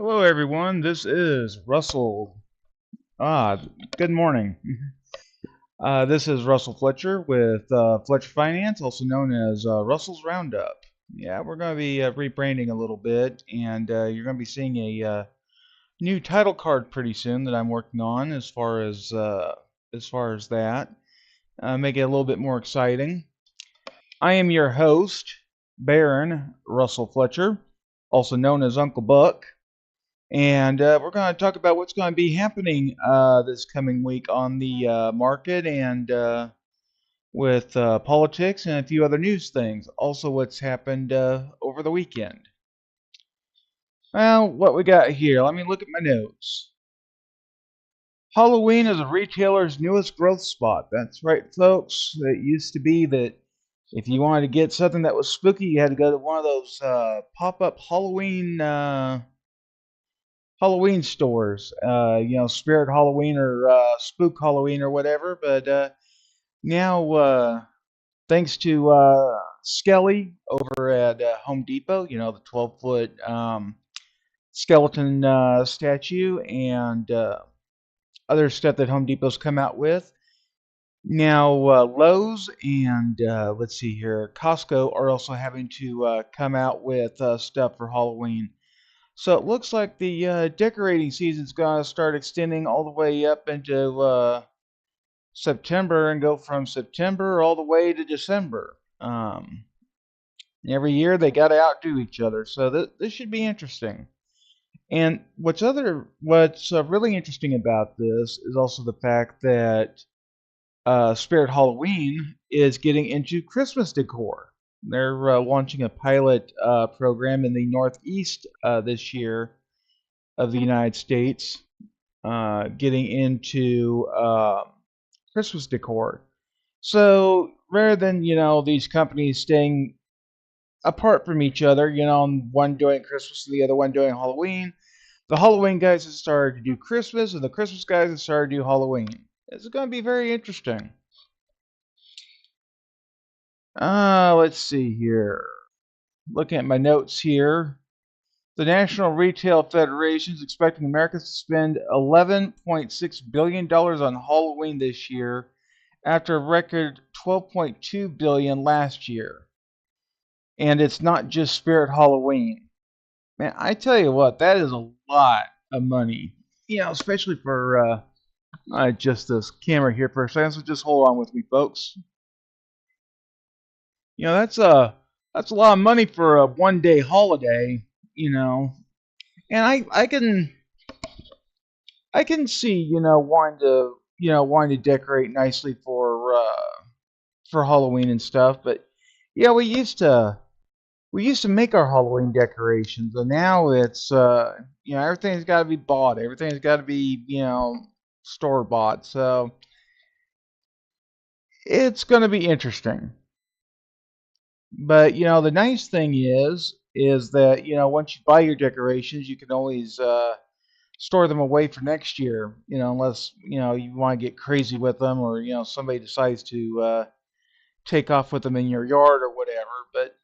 Hello, everyone. This is Russell. Ah, good morning. This is Russell Fletcher with Fletcher Finance, also known as Russell's Roundup. Yeah, we're going to be rebranding a little bit, and you're going to be seeing a new title card pretty soon that I'm working on as far as that. Make it a little bit more exciting. I am your host, Baron Russell Fletcher, also known as Uncle Buck. And we're going to talk about what's going to be happening this coming week on the market and with politics and a few other news things. Also, what's happened over the weekend. Well, what we got here, let me look at my notes. Halloween is a retailer's newest growth spot. That's right, folks. It used to be that if you wanted to get something that was spooky, you had to go to one of those pop-up Halloween stores, Spirit Halloween or Spook Halloween or whatever. But now, thanks to Skelly over at Home Depot, the 12-foot skeleton statue and other stuff that Home Depot's come out with. Now, Lowe's and let's see here, Costco are also having to come out with stuff for Halloween. So it looks like the decorating season's going to start extending all the way up into September and go from September all the way to December. Every year they got to outdo each other, so this should be interesting. And what's really interesting about this is also the fact that Spirit Halloween is getting into Christmas decor. They're launching a pilot program in the Northeast this year of the United States, getting into Christmas decor. So rather than these companies staying apart from each other, one doing Christmas and the other one doing Halloween, the Halloween guys have started to do Christmas, and the Christmas guys have started to do Halloween. It's going to be very interesting. Let's see here. Looking at my notes here. The National Retail Federation is expecting Americans to spend $11.6 billion on Halloween this year after a record $12.2 billion last year. And it's not just Spirit Halloween. Man, I tell you what, that is a lot of money. Especially for just this camera here for a second. So just hold on with me, folks. That's a lot of money for a one-day holiday, and I can see wanting to decorate nicely for Halloween and stuff. But yeah, we used to make our Halloween decorations, and now it's everything's got to be bought, everything's got to be store bought. So it's going to be interesting. But the nice thing is that once you buy your decorations, you can always store them away for next year. Unless you want to get crazy with them, or somebody decides to take off with them in your yard or whatever. But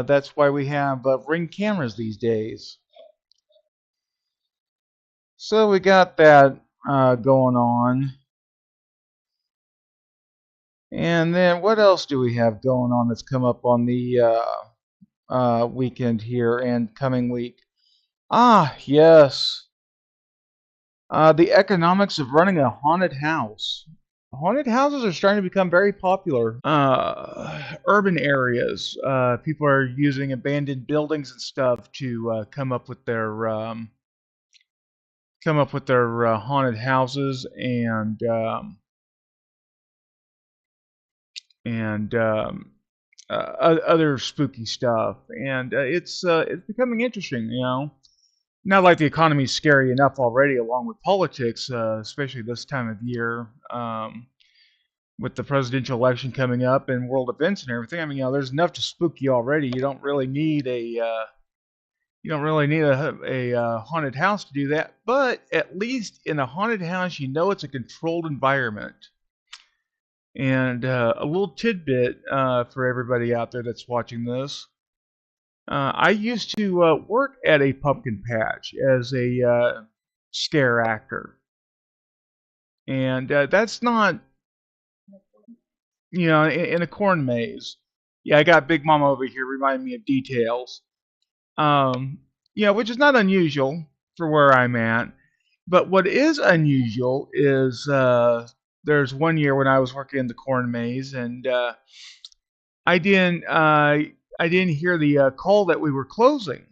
that's why we have Ring cameras these days. So we got that going on. And then what else do we have going on that's come up on the weekend here and coming week? Ah, yes. The economics of running a haunted house. Haunted houses are starting to become very popular. Urban areas. People are using abandoned buildings and stuff to come up with their haunted houses and other spooky stuff. And it's becoming interesting. Not like the economy's scary enough already, along with politics, especially this time of year, with the presidential election coming up and world events and everything. I mean, there's enough to spook you already. You don't really need a haunted house to do that. But at least in a haunted house, it's a controlled environment. And a little tidbit for everybody out there that's watching this. I used to work at a pumpkin patch as a scare actor, and that's not, in a corn maze. Yeah, I got Big Mama over here reminding me of details. Um, which is not unusual for where I'm at. But what is unusual is there's one year when I was working in the corn maze, and I didn't uh, I didn't hear the call that we were closing.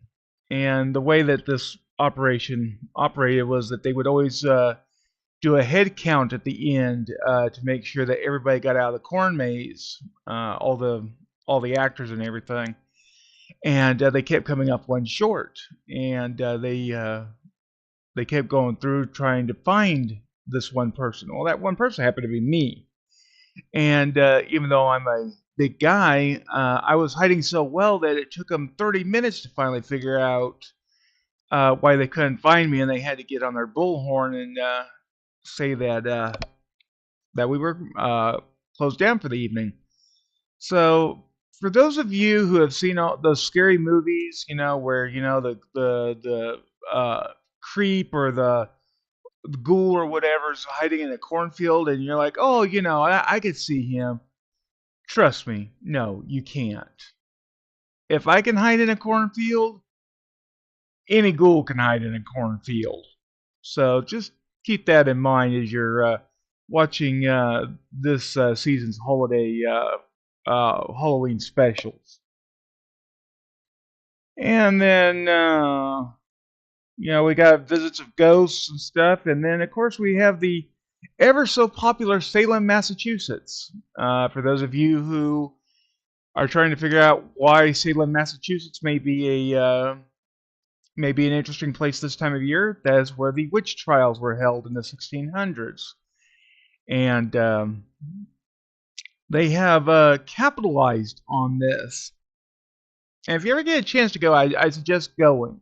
And the way that this operation operated was that they would always do a head count at the end to make sure that everybody got out of the corn maze, all the actors and everything. And they kept coming up one short, and they kept going through trying to find this one person. Well, that one person happened to be me, and even though I'm a big guy, I was hiding so well that it took them 30 minutes to finally figure out why they couldn't find me, and they had to get on their bullhorn and say that we were closed down for the evening. So, for those of you who have seen all those scary movies, where the creep or the ghoul or whatever's hiding in a cornfield, and you're like, oh, I could see him. Trust me, no, you can't. If I can hide in a cornfield, any ghoul can hide in a cornfield. So just keep that in mind as you're watching this season's holiday Halloween specials. And then we got visits of ghosts and stuff, and then of course we have the ever so popular Salem, Massachusetts. For those of you who are trying to figure out why Salem, Massachusetts may be an interesting place this time of year, that is where the witch trials were held in the 1600s, and they have capitalized on this. And if you ever get a chance to go, I suggest going.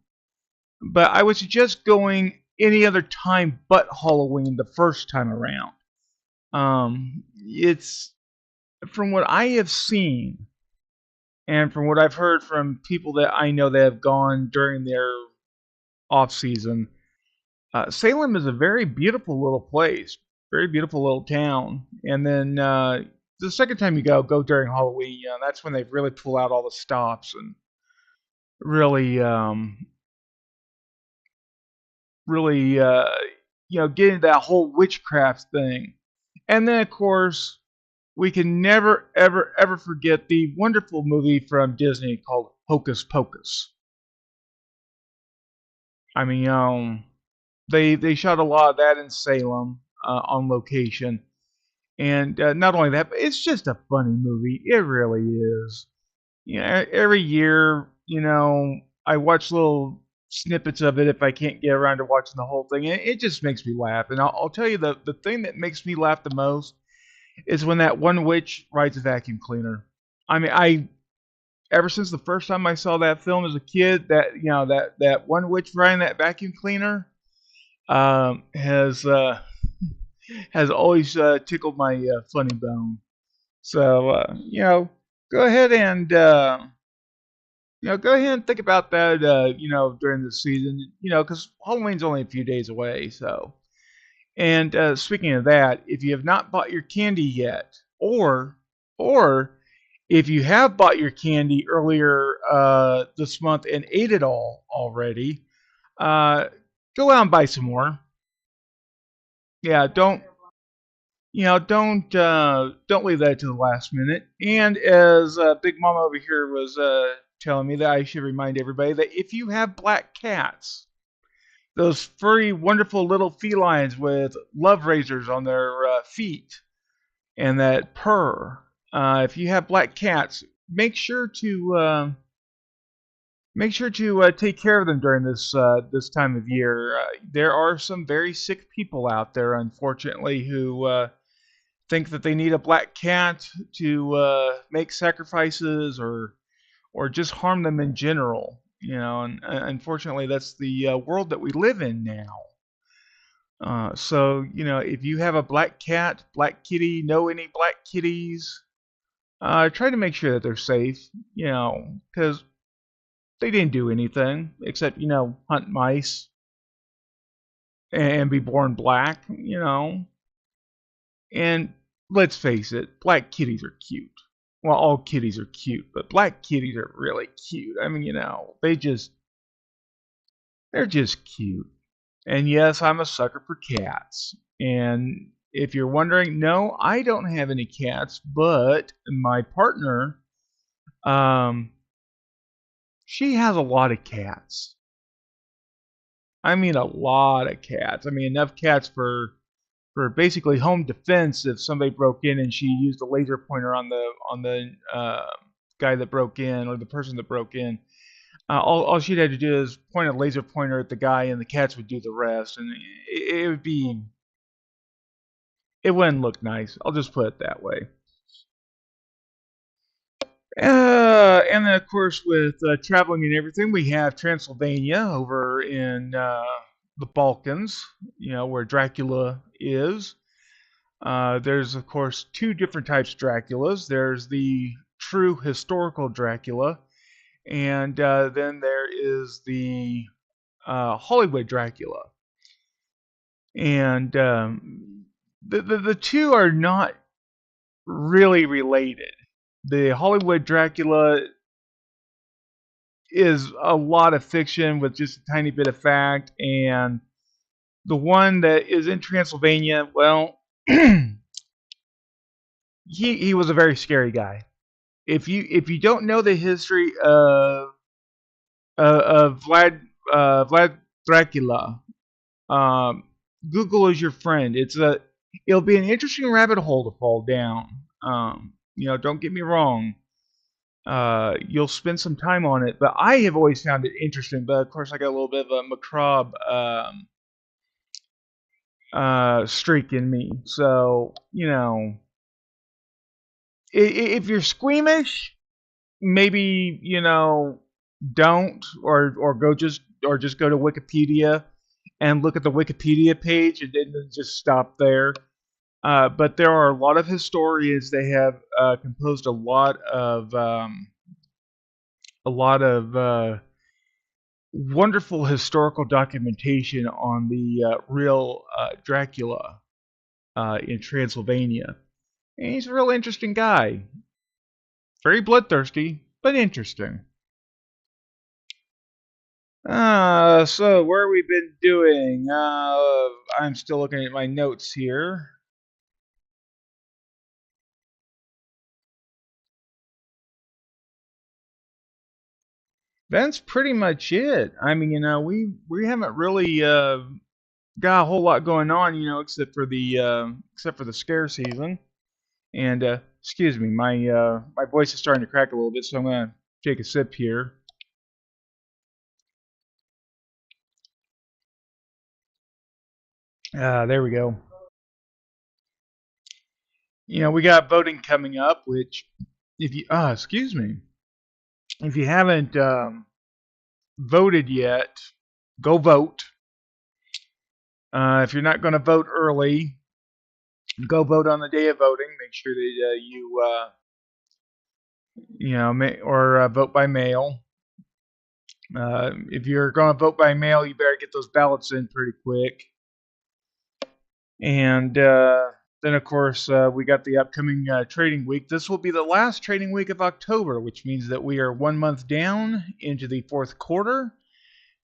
But I would suggest going any other time but Halloween the first time around. It's from what I have seen and from what I've heard from people that I know that have gone during their off season. Salem is a very beautiful little place, very beautiful little town. And then the second time you go during Halloween. That's when they really pull out all the stops and really really, get into that whole witchcraft thing. And then, of course, we can never, ever, ever forget the wonderful movie from Disney called Hocus Pocus. I mean, they shot a lot of that in Salem on location. And not only that, but it's just a funny movie. It really is. Every year, I watch little snippets of it if I can't get around to watching the whole thing. It just makes me laugh. And I'll tell you the thing that makes me laugh the most is when that one witch rides a vacuum cleaner. I mean, I ever since the first time I saw that film as a kid, that one witch riding that vacuum cleaner um, has uh, has always tickled my funny bone. So go ahead and go ahead and think about that, during this season, because Halloween's only a few days away. So, and speaking of that, if you have not bought your candy yet, or if you have bought your candy earlier this month and ate it all already, uh, go out and buy some more. Yeah, don't leave that to the last minute. And as Big Mama over here was telling me, that I should remind everybody that if you have black cats, those furry, wonderful little felines with love razors on their feet and that purr, if you have black cats, make sure to take care of them during this time of year. There are some very sick people out there, unfortunately, who think that they need a black cat to make sacrifices or just harm them in general. And unfortunately, that's the world that we live in now. So if you have a black cat, black kitty, know any black kitties, try to make sure that they're safe. Because They didn't do anything except, hunt mice and be born black, And let's face it, black kitties are cute. Well, all kitties are cute, but black kitties are really cute. I mean, they're just cute. And yes, I'm a sucker for cats. And if you're wondering, no, I don't have any cats, but my partner, um, she has a lot of cats. I mean, a lot of cats. I mean, enough cats for basically home defense if somebody broke in and she used a laser pointer on the guy that broke in or the person that broke in. All she'd have to do is point a laser pointer at the guy, and the cats would do the rest, and it wouldn't look nice. I'll just put it that way. And then, of course, with traveling and everything, we have Transylvania over in the Balkans, where Dracula is. There's, of course, two different types of Draculas. There's the true historical Dracula, and then there is the Hollywood Dracula. And the two are not really related. The Hollywood Dracula is a lot of fiction with just a tiny bit of fact, and the one that is in Transylvania, well, he was a very scary guy. If you don't know the history of Vlad Dracula, Google is your friend. It'll be an interesting rabbit hole to fall down. Don't get me wrong. You'll spend some time on it, but I have always found it interesting. But of course, I got a little bit of a macabre streak in me. So if you're squeamish, maybe don't or just go to Wikipedia and look at the Wikipedia page and then just stop there. But there are a lot of historians. They have composed a lot of wonderful historical documentation on the real Dracula in Transylvania. And he's a real interesting guy. Very bloodthirsty, but interesting. So where have we been doing? I'm still looking at my notes here. That's pretty much it. I mean, we haven't really got a whole lot going on, except for the scare season. And excuse me, my voice is starting to crack a little bit, so I'm gonna take a sip here. There we go. We got voting coming up, which excuse me, if you haven't voted yet, go vote. If you're not going to vote early, go vote on the day of voting. Make sure that vote by mail. If you're going to vote by mail, you better get those ballots in pretty quick. And then, of course, we got the upcoming trading week. This will be the last trading week of October, which means that we are 1 month down into the fourth quarter.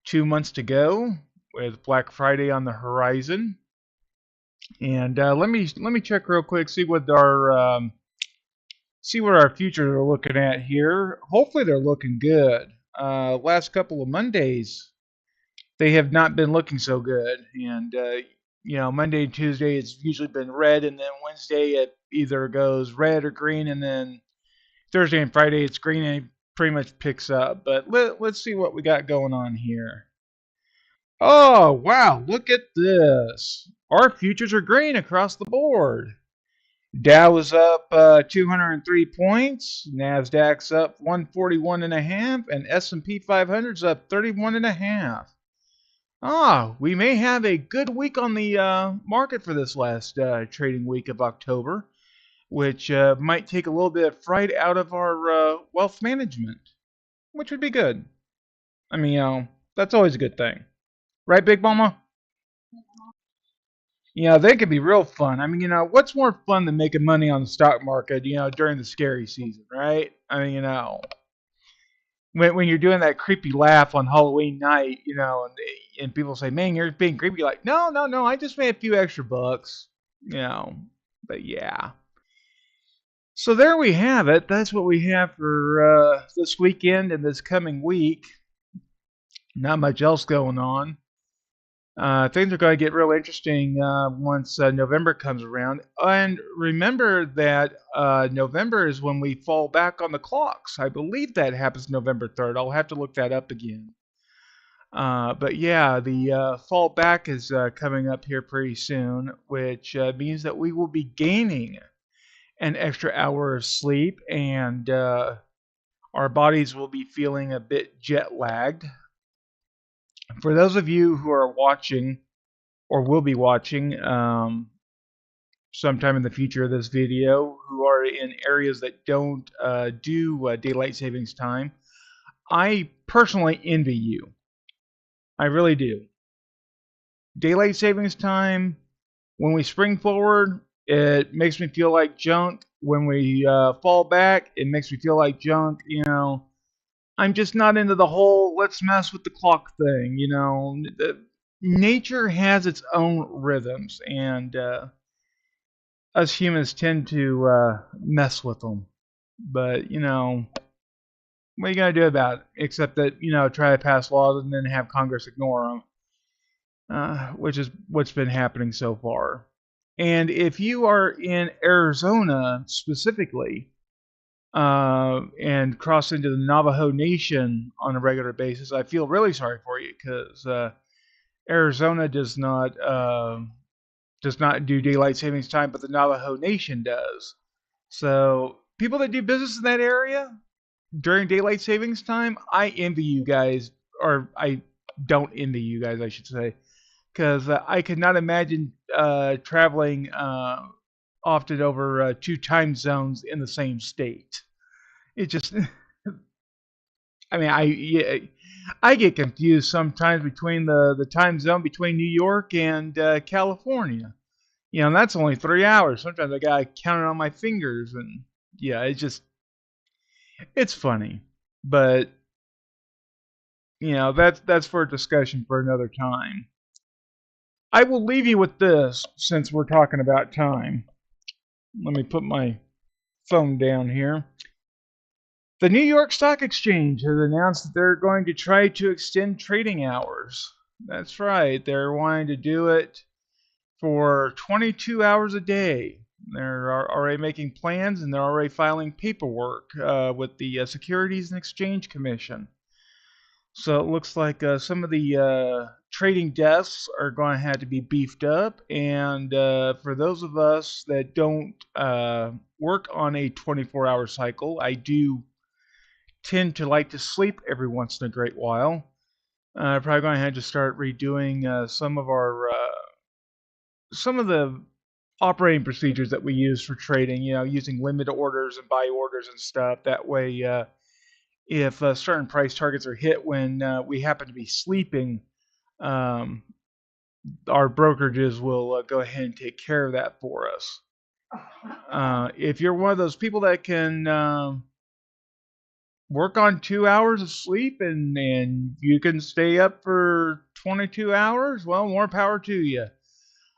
2 months to go, with Black Friday on the horizon. And let me check real quick, see what our futures are looking at here. Hopefully, they're looking good. Last couple of Mondays, they have not been looking so good, and Monday and Tuesday it's usually been red, and then Wednesday it either goes red or green, and then Thursday and Friday it's green and it pretty much picks up. But let's see what we got going on here. Oh, wow, look at this. Our futures are green across the board. Dow is up 203 points, Nasdaq's up 141.5, and S&P 500 is up 31.5. We may have a good week on the market for this last trading week of October, which might take a little bit of fright out of our wealth management, which would be good. I mean, that's always a good thing. Right, Big Mama? They could be real fun. I mean, what's more fun than making money on the stock market, during the scary season, right? I mean, when you're doing that creepy laugh on Halloween night, and people say, "Man, you're being creepy." You're like, no, no, no, I just made a few extra bucks, you know. But yeah. So there we have it. That's what we have for this weekend and this coming week. Not much else going on. Things are going to get real interesting once November comes around. And remember that November is when we fall back on the clocks. I believe that happens November 3rd. I'll have to look that up again. But yeah, the fall back is coming up here pretty soon, which means that we will be gaining an extra hour of sleep, and our bodies will be feeling a bit jet lagged. For those of you who are watching or will be watching sometime in the future of this video, who are in areas that don't do daylight savings time, I personally envy you. I really do. Daylight savings time, when we spring forward, it makes me feel like junk. When we fall back, it makes me feel like junk. I'm just not into the whole let's mess with the clock thing. Nature has its own rhythms, and us humans tend to mess with them. But what are you gonna do about it? Except that try to pass laws and then have Congress ignore them, which is what's been happening so far. And if you are in Arizona specifically, and cross into the Navajo Nation on a regular basis, I feel really sorry for you because Arizona does not do daylight savings time, but the Navajo Nation does. So people that do business in that area during daylight savings time, I envy you guys, or I don't envy you guys, I should say, because I could not imagine traveling often over two time zones in the same state. It just, I mean, I get confused sometimes between the time zone between New York and California. And that's only 3 hours. Sometimes I gotta count it on my fingers, and yeah, it's funny, but that's for a discussion for another time. I will leave you with this since we're talking about time. Let me put my phone down here. The New York Stock Exchange has announced that they're going to try to extend trading hours. That's right, they're wanting to do it for 22 hours a day. They're already making plans, and they're already filing paperwork with the Securities and Exchange Commission. So it looks like some of the trading desks are going to have to be beefed up. And for those of us that don't work on a 24-hour cycle, I do tend to like to sleep every once in a great while. Probably going to have to start redoing some of the operating procedures that we use for trading. Using limit orders and buy orders and stuff. That way, if certain price targets are hit when we happen to be sleeping, um, our brokerages will go ahead and take care of that for us. If you're one of those people that can work on 2 hours of sleep and you can stay up for 22 hours, well, more power to you.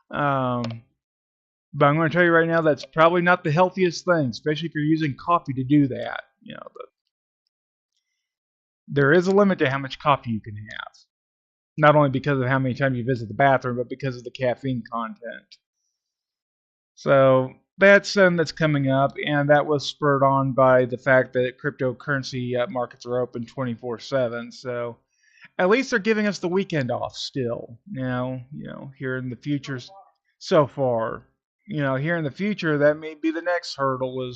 But I'm going to tell you right now, that's probably not the healthiest thing, especially if you're using coffee to do that. But there is a limit to how much coffee you can have. Not only because of how many times you visit the bathroom, but because of the caffeine content. So that's coming up, and that was spurred on by the fact that cryptocurrency markets are open 24/7. So at least they're giving us the weekend off still. Here in the future, so far, here in the future, that may be the next hurdle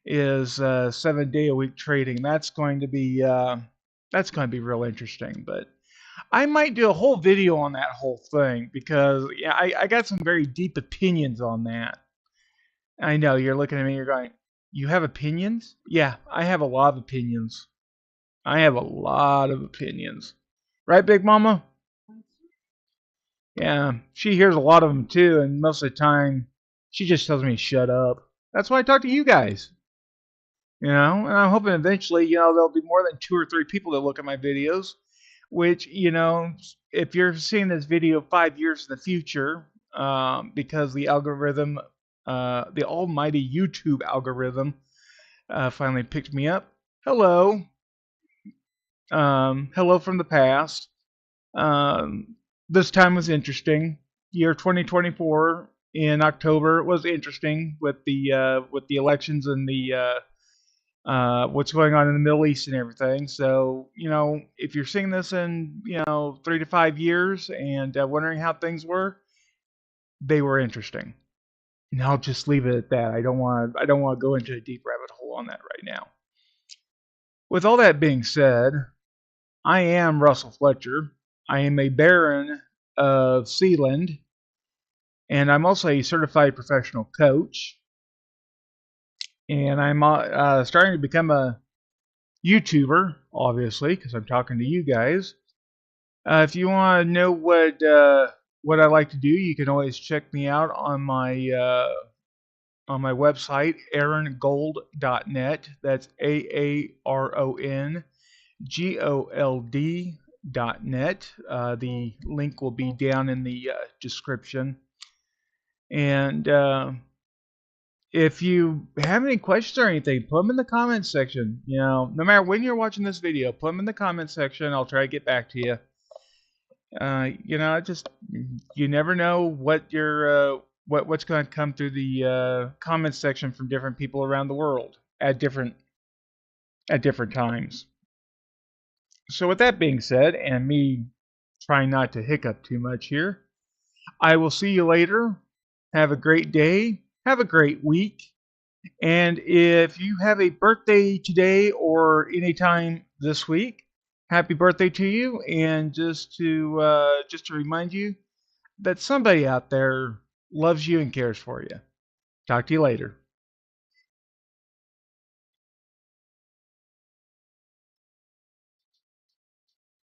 is 7 day a week trading. That's going to be real interesting, but I might do a whole video on that whole thing because yeah, I got some very deep opinions on that. I know you're looking at me, you're going, you have opinions? Yeah, I have a lot of opinions. I have a lot of opinions. Right, Big Mama? Yeah, she hears a lot of them too, and most of the time, she just tells me to shut up. That's why I talk to you guys. And I'm hoping eventually, there'll be more than 2 or 3 people that look at my videos, which, if you're seeing this video 5 years in the future, because the algorithm, the almighty YouTube algorithm, finally picked me up. Hello. Hello from the past. This time was interesting. Year 2024 in October was interesting with the elections and the what's going on in the Middle East and everything. So, if you're seeing this in 3 to 5 years and wondering how things were, they were interesting. And I'll just leave it at that. I don't want to go into a deep rabbit hole on that right now. With all that being said, I am Russell Fletcher. I am a Baron of Sealand, and I'm also a certified professional coach. And I'm starting to become a YouTuber, obviously, because I'm talking to you guys. If you want to know what I like to do, you can always check me out on my website, aarongold.net. That's AARONGOLD.net. The link will be down in the description. And if you have any questions or anything, put them in the comments section. No matter when you're watching this video, put them in the comments section. I'll try to get back to you. Just you never know what what's going to come through the comments section from different people around the world at different times. So with that being said, and me trying not to hiccup too much here, I will see you later. Have a great day. Have a great week. And if you have a birthday today or anytime this week, happy birthday to you. And just to remind you that somebody out there loves you and cares for you. Talk to you later.